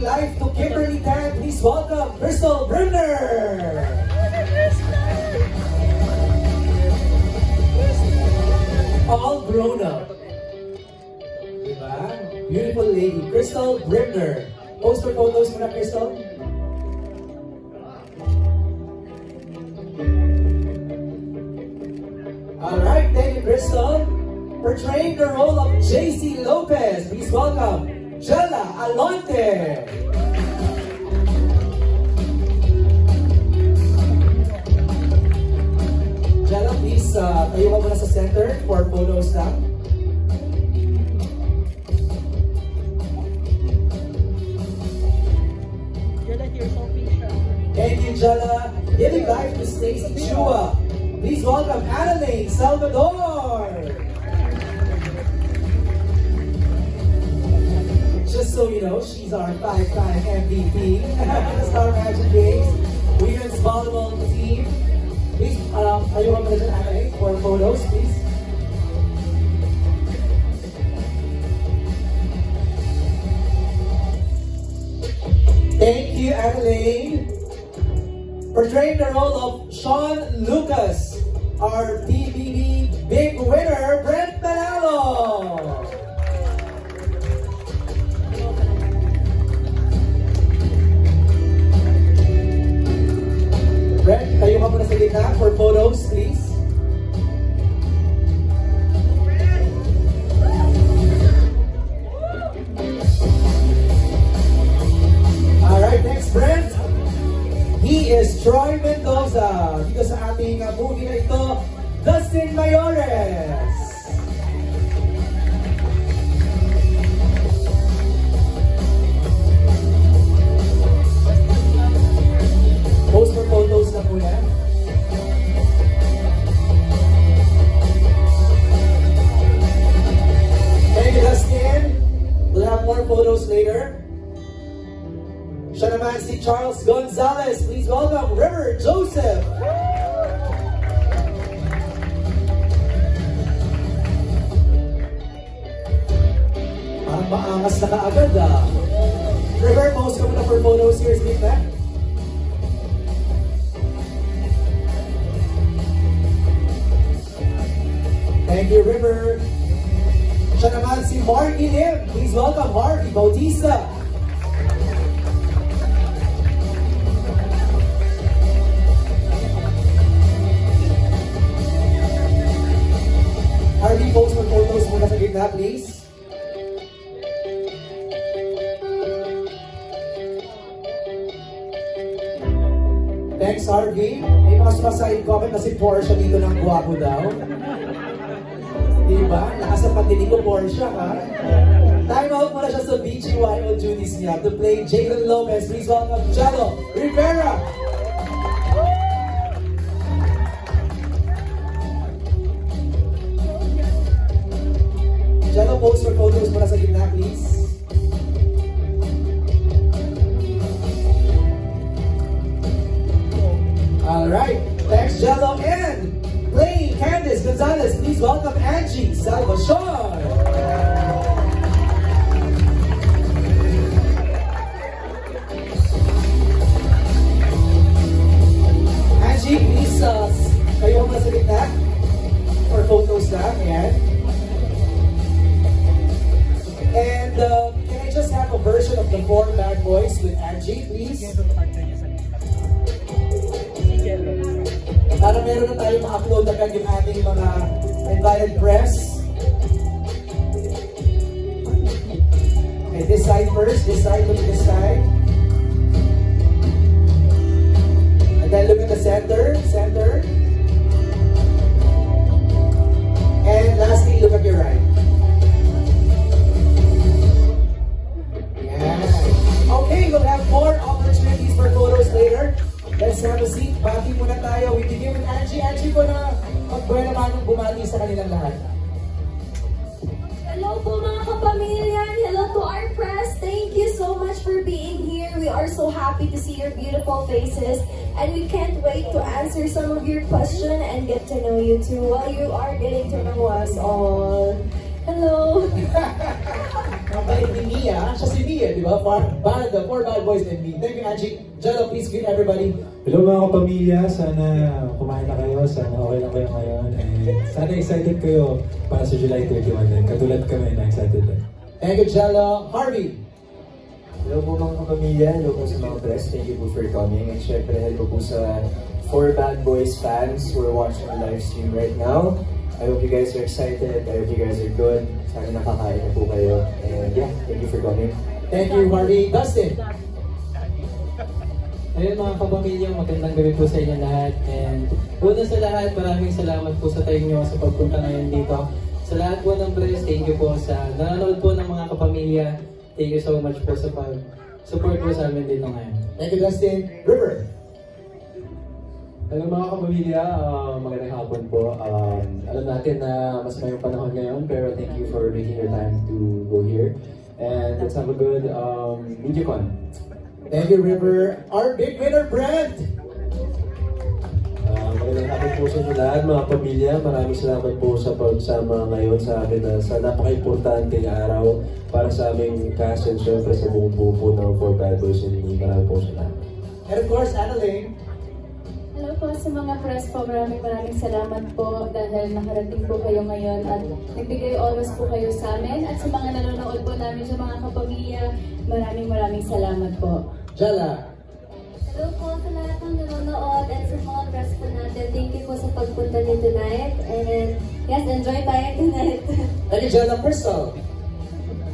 Live to Kimberly Tan, please welcome Crystal Brimner! All grown up. Diba? Beautiful lady, Crystal Brimner. Poster photos muna, Crystal. Alright, thank you, Crystal. Portraying the role of JC Lopez, please welcome Jella Alonte. Jella, please, tayo ka muna sa center for photos lang. Thank you, Jella. Giving life to Stacy Chua. Please welcome Adelaide Salvador. Just so you know, she's our 5-time MVP Star Magic Games Women's Volleyball team. Please, are you welcome to Adelaide for photos, please? Thank you, Adelaide. Portraying the role of Sean Lucas, our PBB big winner, Brent Manalo. Brent, tayo ka muna sa gitna for photos, please. Alright, next, Brent. He is Troy Mendoza. Dito sa ating movie na ito, Dustin Mayores. Post for photos na muna. Thank you, Dustin. We'll have more photos later. Siya naman si Charles Gonzalez. Please welcome River Joseph. Parang maangas na kaagad ah. River, post ka muna for photos here. Speak back. Thank you, River. Siya naman si Marky Lim. Please welcome Marky Bautista. Harvey, post for photos muna sa gitna, please. Thanks, Harvey. May mga sumaside comment na si Porsche dito ng guwapo daw. Diba? Lakas ang patinig ko, Porsche, ha? Time out muna siya sa BGYO duties niya to play Jalen Lopez. Please welcome Jello Rivera. Jello, post for photos muna sa gitna, please. Alright, thanks, Jello. And playing Candice Gonzalez, please welcome Angie Salvador. Angie, please, kayo muna sa gitna for photos lang. Ayan. And can I just have a version of the 4 Bad Boys with Angie, please? Para meron na tayo ma-upload agad yung ating mga invited press. Okay, this side first. This side, look at this side. And then look at the center. Center. And lastly, look at your right. Okay, we'll have more opportunities for photos later. Let's have a seat. Bati muna tayo. We begin with Angie. Angie po na magbuhay naman ng bumati sa kanilang lahat. Hello po mga kapamilya. Hello to our press. Thank you so much for being here. We are so happy to see your beautiful faces. And we can't wait to answer some of your questions and get to know you too while you are getting to know us all. Hello. Ang bait ni Mia, siya si Mia, di ba? The four bad boys and me. Thank you, Angie. Jello, please greet everybody. Hello mga kapamilya, sana kumain na kayo, sana okay lang kayo ngayon, and sana excited kayo para sa July 31 din. Katulad kami na excited din. Thank you, Jello. Harvey. Hello po mga kapamilya, hello po sa mga press, thank you po for coming. And syempre, hello po sa 4 Bad Boys fans who are watching the live stream right now. I hope you guys are excited, I hope you guys are good. Sana nakakain na po kayo. And yeah, thank you for coming. Thank you, Harvey. Dustin. Ayun mga kapamilya, magandang gabi po sa inyo lahat. And una sa lahat, maraming salamat po sa tayo nyo sa pagpunta ngayon dito. Sa lahat po ng press, thank you po sa nanonood po ng mga kapamilya. Thank you so much po sa pag-support po sa amin dito ngayon. Thank you, Dustin. River. Hello mga kapamilya, magandang hapon po. Alam natin na mas mayroong panahon ngayon, pero thank you for making your time to go here. And let's have a good MediaCon. Thank you, River. Our big winner, Brent. Magandang hapon po sa inyo lahat mga pamilya. Maraming salamat po sa pagsama ngayon sa amin sa napaka-importanteng araw para sa aming cast and syempre sa buong buo po ng 4 Bad Boys and me. Maraming po salamat. And of course, Annalyn. Hello po sa mga press po, maraming salamat po dahil nakarating po kayo ngayon at nagbigay oras po kayo sa amin at sa mga nanonood po namin sa mga kapamilya, maraming salamat po. Jella. Hello po sa lahat ng nanonood at sa mga press po natin. Thank you po sa pagpunta niyo tonight. And yes, enjoy tayo tonight. Thank you, Jella. Crystal.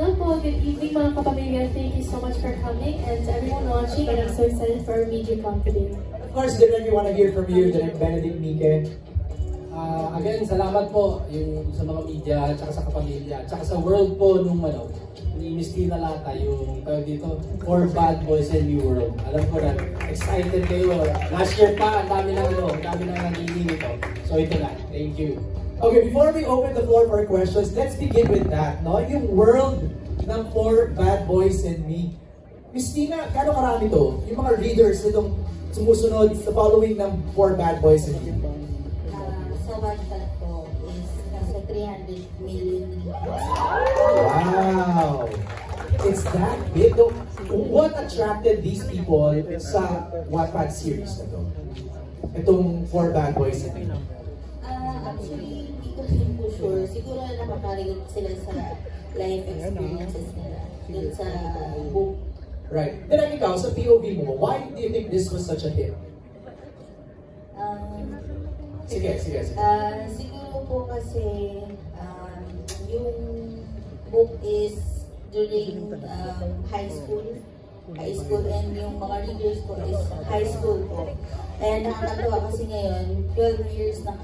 Hello po, good evening mga kapamilya. Thank you so much for coming and to everyone watching, and I'm so excited for our MediaCon today. Of course, Direk, we want to hear from you, Direk Benedict Mike. Again, salamat po yung sa mga media, at saka sa kapamilya, at saka sa world po nung ni Miss Tina Lata, yung tawag dito, 4 Bad Boys and New World. Alam ko na, excited kayo. Last year pa, ang dami na nangingin ito. So ito na, thank you. Okay, before we open the floor for questions, let's begin with that, no? Yung world ng 4 Bad Boys and Me. Miss Tina, kano karami to? Yung mga readers nitong sumusunod sa following ng 4 Bad Boys and Me. Sa Wattpad po is nasa 300 million. Wow! It's that big. So, what attracted these people sa Wattpad series na to? Itong 4 Bad Boys and Me. Actually, hindi ko rin po sure. Siguro nakaka-relate sila sa life experiences nila. Dun sa book. Right. Then ikaw, sa POV mo, why do you think this was such a hit? Sige. Siguro po kasi yung book is during high school and yung mga readers ko is high school po. And nakakatawa kasi ngayon, 12 years na,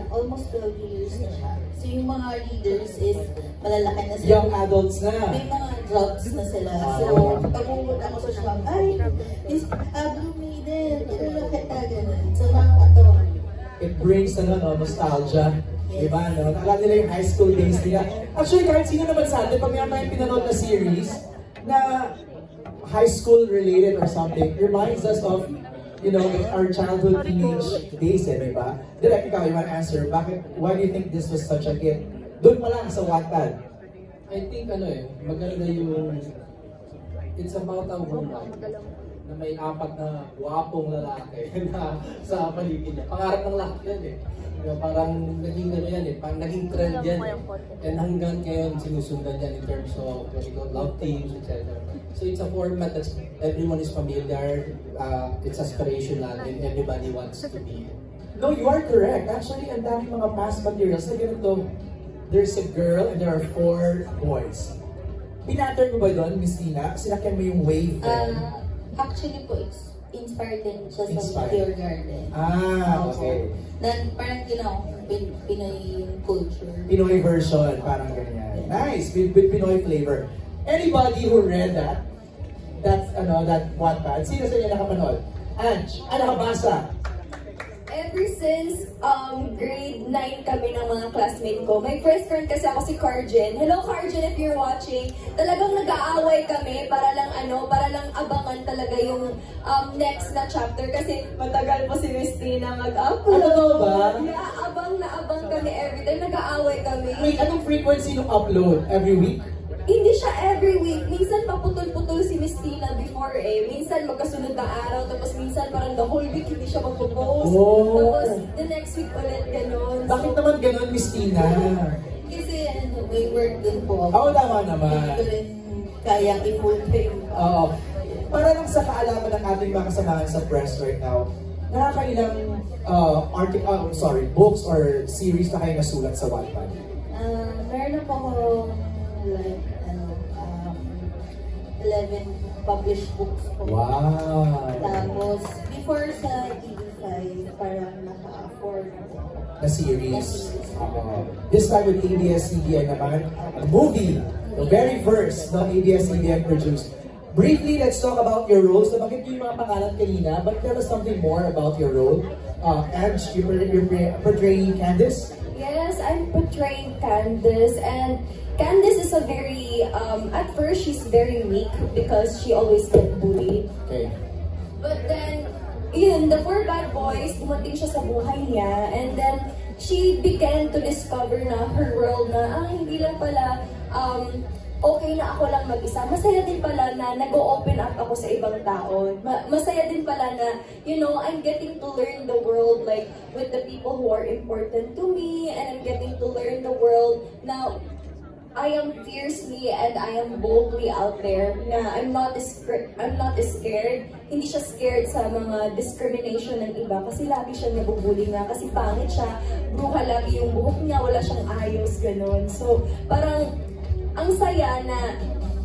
almost 12 years na siya. So yung mga readers is malalaki na sila. Young adults na. May mga drops na sila. So pag pumunta ako sa shop, ay, this Blue Maiden, malalaki na ganun. So nakakatawa. It brings nostalgia. Yes. Diba, no? Naalala nila yung high school days nila. Actually, kahit sino naman sa atin, pag may tayong pinanood na series na high school related or something, reminds us of, our childhood teenage days, diba? Direct, ikaw, you want to answer, why do you think this was such a hit? Doon pa lang sa Wattpad. I think maganda yung it's about a woman na may 4 na wapong lalaki na sa paligid niya. Pangarap ng lahat yan eh. Parang naging parang naging trend yan eh. And hanggang ngayon sinusundan yan in terms of love teams, etc. So it's a format that everyone is familiar, it's aspirational, and everybody wants to be. No, you are correct. Actually, ang daming mga past materials na ganito. There's a girl and there are 4 boys. Pinattern mo ba doon, Miss Tina? Sinakyan mo yung wave then? Actually po, inspired din siya sa Inspired. Pure Garden. Okay. Parang Pinoy culture. Pinoy version, parang ganyan. Nice, with Pinoy flavor. Anybody who read that Wattpad, sino sa inyo nakapanood? Ange, nakabasa? Ever since grade 9 kami ng mga classmate ko, may first friend kasi ako si Carjen. Hello Carjen, if you're watching. Talagang nag-aaway kami para lang abangan talaga yung next na chapter kasi matagal pa si Miss Tina mag-upload. Ano ba? Yeah, abang kami every time. Nag-aaway kami. Wait, anong frequency ng upload? Every week? Hindi siya every week, minsan paputol-putol si Miss Tina before minsan magkasunod na araw, tapos minsan parang the whole week hindi siya magpo-post. Tapos the next week ulit ganun. Bakit naman ganun, Miss Tina? Kasi may work din po ako. Oo, tama naman. Hindi ko rin kayang i-full time. Oo. Para lang sa kaalaman ng ating mga kasamahan sa press right now, nakakailang books or series na kayo nasulat sa Wattpad? Meron po ako like 11 published books po. Wow! Tapos, before sa TV5, parang naka-4 Na series. This time with ABS-CBN naman, a movie, the very first na ABS-CBN produced. Briefly, let's talk about your roles. Nabanggit niyo yung mga pangalan kanina, but tell us something more about your role. Ange, you're portraying Candice? Yes, I'm portraying Candice, and Candice is a very, at first she's very meek because she always get bullied. Okay. But then, yun, the 4 bad boys, dumating siya sa buhay niya, and then she began to discover na her world na, hindi lang pala, okay na ako lang mag-isa. Masaya din pala na nag-open up ako sa ibang tao. Masaya din pala na, you know, I'm getting to learn the world like with the people who are important to me, and I'm getting to learn the world na I am fiercely and I am boldly out there, na I'm not scared. Hindi siya scared sa mga discrimination ng iba kasi lagi siya nabubuli nga kasi pangit siya, bruha lagi yung buhok niya, wala siyang ayos, ganun. So, parang ang saya na,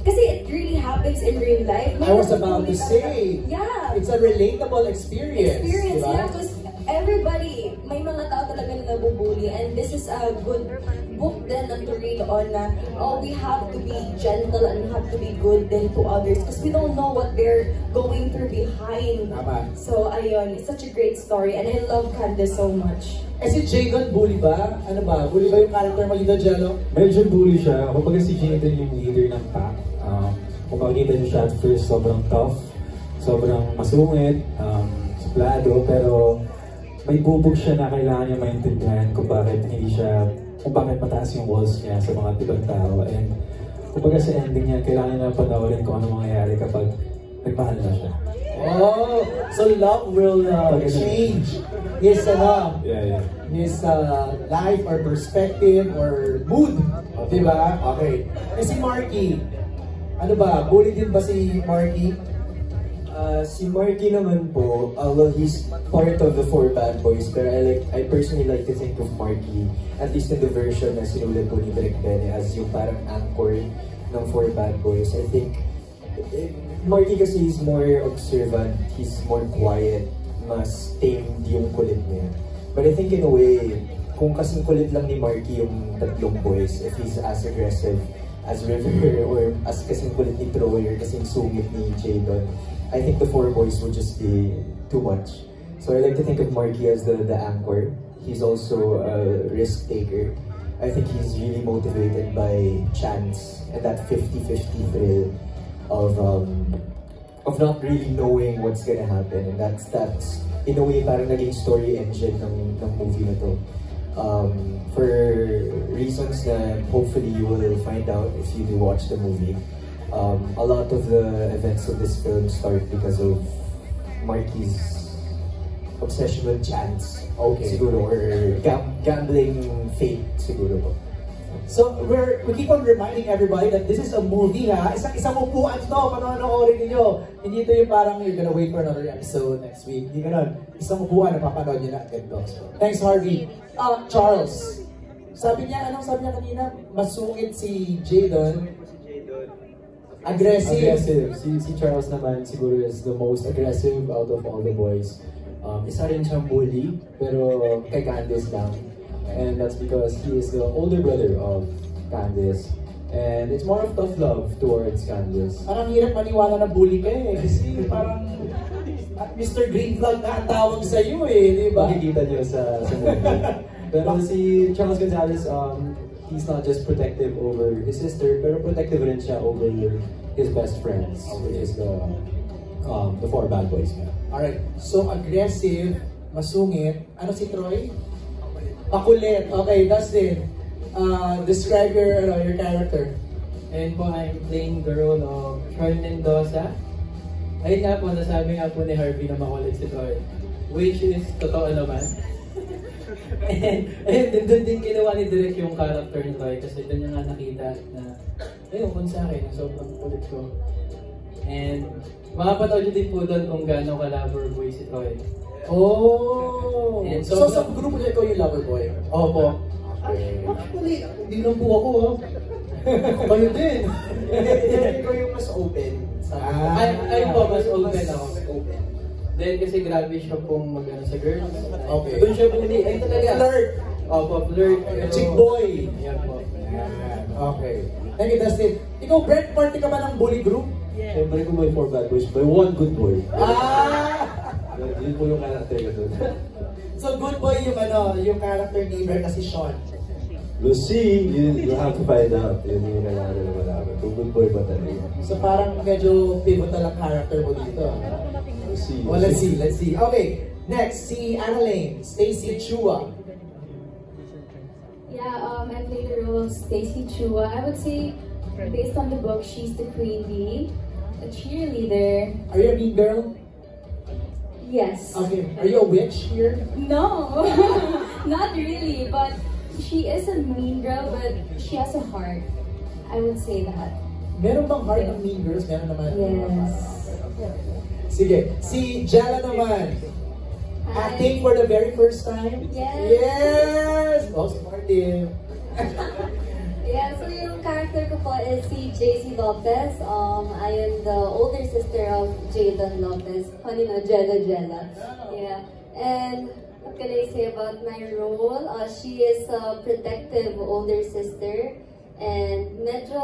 kasi it really happens in real life. I was about to say, yeah, it's a relatable experience. Diba? Diba? Yeah, because everybody, may mga tao talaga na nabubuli, and this is a good book then to read on na, we have to be gentle and we have to be good then to others because we don't know what they're going through behind. Tama. So, ayun, it's such a great story and I love Candice so much. Eh si Jadon, bully ba? Ano ba? Bully ba yung character mo dito, Jello? Medyo bully siya. Kumbaga si Jadon yung leader ng pack. Kung makikita niyo siya at first, sobrang tough, sobrang masungit, suplado, pero may bubog siya na kailangan niya maintindihan kung bakit mataas yung walls niya sa mga ibang tao. And kumbaga sa ending niya, kailangan niya panoorin kung ano mangyayari kapag nagmahal na siya. Oh, so love will change his life or perspective or mood, diba? Okay. Eh si Marky, ano ba? Bully din ba si Marky? Si Marky naman po, well, he's part of the 4 bad boys, pero I personally like to think of Marky, at least in the version na sinulat po ni Direk Bene, as yung parang anchor ng 4 bad boys. I think Marky kasi is more observant, he's more quiet, mas tamed yung kulit niya. But I think in a way, kung kasing kulit lang ni Marky yung tatlong boys, if he's as aggressive as River or as kasing kulit ni Troyer, kasing sungit ni Jadon, I think the 4 boys would just be too much. So I like to think of Marky as the anchor. He's also a risk taker. I think he's really motivated by chance and that 50-50 thrill of not really knowing what's gonna happen, and that's in a way parang naging story engine ng movie na to. For reasons that hopefully you will find out if you do watch the movie. A lot of the events of this film start because of Marky's obsession with chance, siguro, or gambling fate, siguro po. So we keep on reminding everybody that this is a movie, ha? Isang upuan to, panonoorin niyo. Hindi ito yung parang you're gonna wait for another episode next week. Hindi ganun. Isang upuan na papanood niyo na agad to. Thanks, Harvey. Charles, anong sabi niya kanina? Masungit si Jadon. Aggressive. Si Charles naman siguro is the most aggressive out of all the boys. Isa rin siyang bully, pero kay Candice lang. And that's because he is the older brother of Candice. And it's more of tough love towards Candice. Parang hirap maniwala na bully ka eh. Kasi parang Mr. Green Flag na ang tawag sa iyo eh, di ba? Makikita niyo sa movie. Pero si Charles Gonzalez, he's not just protective over his sister, pero protective rin siya over his best friends, which is the 4 bad boys. Alright, so aggressive, masungit. Ano si Troy? Makulit. Okay, Dustin. Describe your character. And po, I'm playing the role of Troy Mendoza. Ayun nga po, nasabi nga po ni Harvey na makulit si Troy. Which is, totoo naman. And doon din ginawa ni Direk yung character ni Troy kasi doon niya nga nakita na ayun, kung sa akin, sobrang kulit ko. And makapanood nyo din po doon kung gaano ka-lover boy si Troy. Oh! And So sa grupo niya ikaw yung lover boy? Opo. Actually, hindi lang po ako kayo din. Ikaw yung mas open. Ay po, mas open Mas ako. open. Then kasi grabe siya pong mag-ano sa girls. Okay. Doon siya bumili. Ay talaga. Flirt! Opo, flirt. Chick boy! Yan po. Okay. Thank you, Dustin. Ikaw, Brent, party ka ba ng bully group? Siyempre kung may 4 bad boys, may 1 good boy. Yun po yung character ko doon. So, good boy yung character ni Brent kasi Sean. Lucy, you have to find out. Yun yung kailangan na malaman. Kung good boy ba talaga. So, parang medyo pivotal ang character mo dito. Lucy. Well, let's see. Okay, next, si Annalyn, Stacy Chua. Yeah, I played the role of Stacy Chua. I would say, based on the book, she's the queen bee, a cheerleader. Are you a mean girl? Yes. Okay. Are you a witch here? No, not really, but she is a mean girl, but she has a heart. I would say that. Meron bang heart ng mean girls? Meron naman. Yes. Sige. Si Jella naman. Acting for the very first time? Yes. Yes! Oh, supportive. Yeah, so yung character ko po is si JC Lopez. I am the older sister of Jadon Lopez. Funny no, Jella. Yeah. And what can I say about my role? She is a protective older sister. And medyo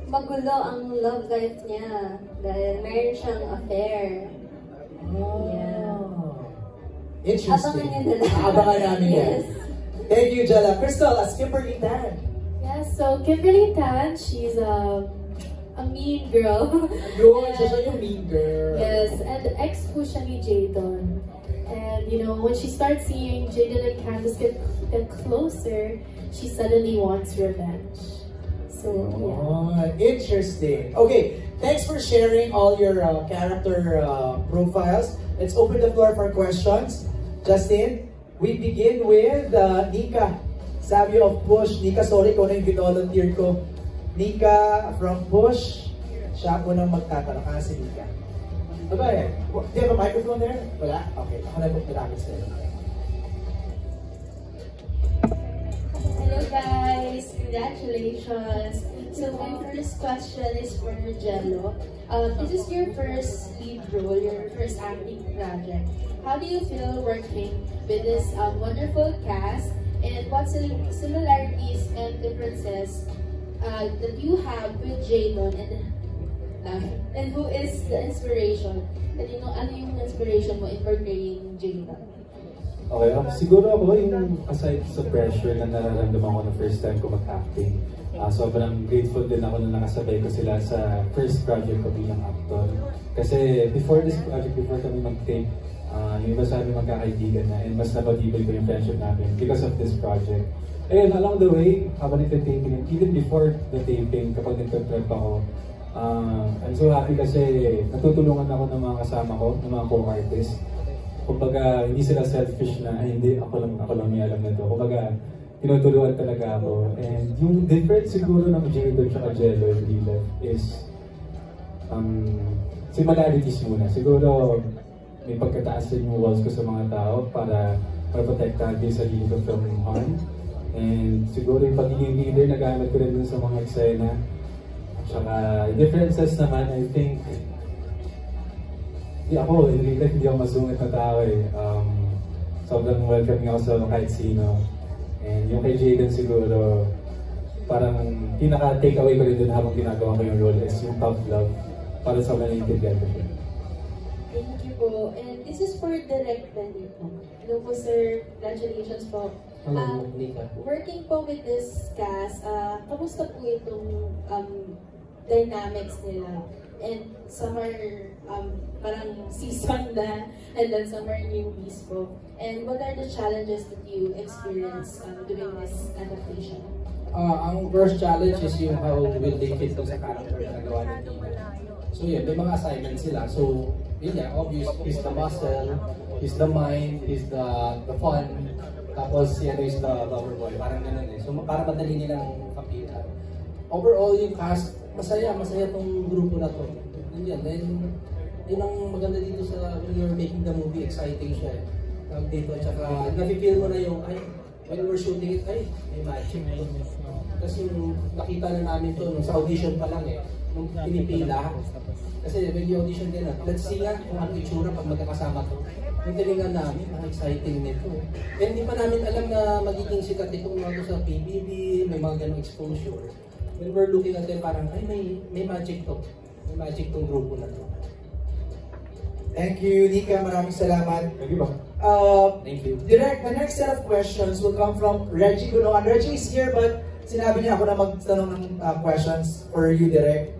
magulo ang love life niya. Dahil meron siyang affair. Yeah. Interesting. Abangan niyo na lang. Abangan namin yan. Yes. Thank you, Jella. Crystal, as Kimberly Tan. Yeah, so Kimberly Tan, she's a mean girl. Yun, siya yung mean girl. Yes, and ex po siya ni Jadon. And you know, when she starts seeing Jadon and Candace get closer, she suddenly wants revenge. So, yeah. Oh, interesting. Okay, thanks for sharing all your character profiles. Let's open the floor for questions. Justin, we begin with Nika. Sabi of Push. Nika, sorry kung ano yung volunteer ko. Nika from Push. Siya po nang magtatanong. Si Nika. Bye-bye. Do you have a microphone there? Wala? Okay. Ako na po malapit sa'yo. Hello guys! Congratulations! So my first question is for Jello. This is your first lead role, your first acting project. How do you feel working with this wonderful cast? And what similarities and differences that you have with Jadon and who is the inspiration? Ano yung inspiration mo in portraying Jadon? Okay, siguro ako yung aside sa pressure na nararamdaman ko na first time ko mag-acting, sobrang grateful din ako na nakasabay ko sila sa first project ko bilang actor. Kasi before this project, before kami mag-tape, yung iba sa amin magkakaibigan na and mas napatibay ko yung friendship namin because of this project. Ayun, along the way, habang nagtitaping, even before the taping, kapag nagtatrip ako, I'm so happy kasi natutulungan ako ng mga kasama ko, ng mga co-artists. Kumbaga, hindi sila selfish na, ay hindi, ako lang may alam na ito. Kumbaga, tinutulungan talaga ako. And yung difference siguro ng Jadon at Jello in real life is similarities muna. Siguro, may pagkataas din yung walls ko sa mga tao para protektahan din sa sarili ko from harm. And siguro yung pagiging leader, nagamit ko rin dun sa mga eksena. Tsaka, differences naman, I think, ako, in real life, hindi ako masungit na tao eh. Sobrang welcoming ako sa kahit sino. And yung kay Jadon siguro, parang pinaka-take away ko rin dun habang ginagawa ko yung role is yung tough love para sa mga naiintindihan ko siya. Thank you po. And this is for Direct Benny po. Hello po sir, congratulations po. Hello, Nika. Working po with this cast, kamusta po itong dynamics nila? And some are parang seasoned na, and then some are newbies po. And what are the challenges that you experience doing this adaptation? Ang first challenge is yung how will they fit sa character na nagawa ng team. So yun, may mga assignments sila. So yun nga, obvious, he's the muscle, he's the mind, he's the fun, tapos yan is the lover boy, parang ganun eh. So para madali nilang kapitan. Overall yung cast, masaya tong grupo na to. Yun, then yun ang maganda dito sa when you're making the movie, exciting siya eh. Dito, at saka nafe-feel mo na yung, ay, when we're shooting it, ay, may magic. Kasi yung nakita na namin to nung sa audition pa lang eh, nung pinipila. Kasi when you audition din, let's see nga kung ano itsura pag magkakasama to. Yung tilingan namin, ang exciting nito. Eh, hindi pa namin alam na magiging sikat itong mga sa PBB, may mga ganong exposure. When we're looking at them, parang, ay, may magic to. May magic tong grupo na to. Thank you, Nika. Maraming salamat. Thank you, ba? Thank you. Direct, the next set of questions will come from Reggie Gunoan. Reggie is here, but sinabi niya ako na magtanong ng questions for you, Direct.